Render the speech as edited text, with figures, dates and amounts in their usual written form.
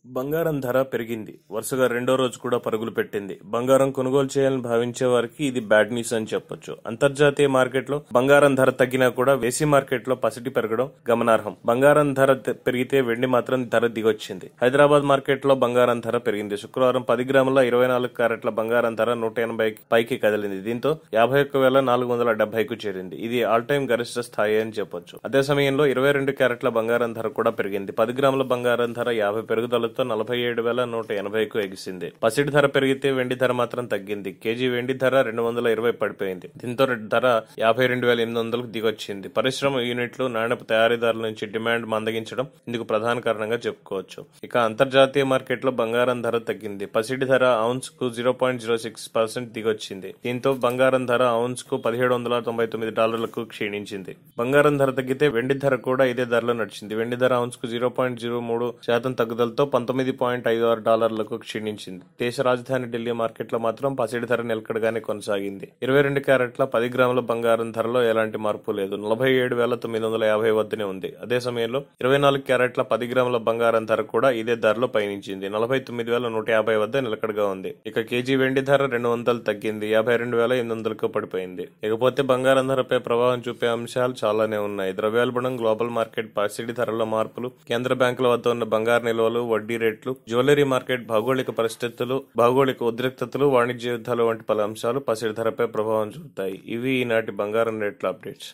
బంగారం ధర పెరిగింది. వరుసగా రెండో రోజు కూడా పరుగులు పెట్టింది. బంగారం కొనుగోలు చేయాలని భావించే వారికి ఇది బ్యాడ్ న్యూస్ అని చెప్పొచ్చు. అంతర్జాతీయ మార్కెట్లో బంగారం ధర తగ్గినా కూడా దేశీ మార్కెట్లో పసిడి పెరగడం గమనార్హం. బంగారం ధర పెరిగితే వెండి మాత్రం ధర దిగొచ్చింది. హైదరాబాద్ మార్కెట్లో బంగారం ధర పెరిగింది. శుక్రవారం 10 గ్రాముల 24 క్యారెట్ల బంగారం ధర 180 పైకి కదిలింది. దీంతో 51,470కు చేరింది. ఇది ఆల్ టైమ్ గరిష్ట స్థాయి అని చెప్పొచ్చు. అదే సమయంలో 22 క్యారెట్ల బంగారం ధర కూడా పెరిగింది. 10 గ్రాముల బంగారం ధర 50 పెరుగుదలతో 47,180కు ఎగిసింది. పసిడి ధర పెరిగితే వెండి ధర మాత్రం తగ్గింది. కేజీ వెండి ధర 220 పడిపోయింది. దీంతో ధర 52,800కు దిగొచ్చింది. పరిశ్రమ యూనిట్లు నాణ్యపు తయారీదారుల నుంచి డిమాండ్ మందగించడం ఇందుకు ప్రధాన కారణంగా చెప్పుకోవచ్చు. ఇక అంతర్జాతీయ మార్కెట్లో బంగారం ధర తగ్గింది. పసిడి ధర ఔన్స్ కు 0.06% దిగొచ్చింది. దీంతో బంగారం ధర ఔన్స్ కు $1,799కు క్షీణించింది. బంగారం ధర తగ్గితే వెండి ధర కూడా ఇదే ధరలో నడిచింది. వెండి ధర ఔన్స్ కు 0.03% తగ్గుదలతో $19.56లకు క్షీణించింది. దేశ రాజధాని ఢిల్లీ మార్కెట్లో మాత్రం పసిడి ధర నిలకడగానే కొనసాగింది. 22 క్యారెట్ల 10 గ్రాముల బంగారం ధరలో ఎలాంటి మార్పు లేదు. 47,950 వద్దనే ఉంది. అదే సమయంలో 24 క్యారెట్ల 10 గ్రాముల బంగారం ధర కూడా ఇదే ధరలో పయనించింది. 49,150 వద్ద నిలకడగా ఉంది. ఇక కేజీ వెండి ధర 200 తగ్గింది. 52,800కు పడిపోయింది. ఇకపోతే బంగారం ధరపై ప్రభావం చూపే అంశాలు చాలానే ఉన్నాయి. ద్రవ్యోల్బణం, గ్లోబల్ మార్కెట్, పసిడి ధరల మార్పులు, కేంద్ర బ్యాంకుల వద్ద ఉన్న బంగారు నిల్వలు, వడ్డీ రేట్లు, జ్యువెలరీ మార్కెట్, భౌగోళిక పరిస్థితులు, భౌగోళిక ఉద్రిక్తతలు, వాణిజ్య యుద్ధాలు వంటి పలు అంశాలు పసిడి ధరపై ప్రభావం చూపుతాయి. ఇవి ఈనాటి బంగారం రేట్ల అప్డేట్స్.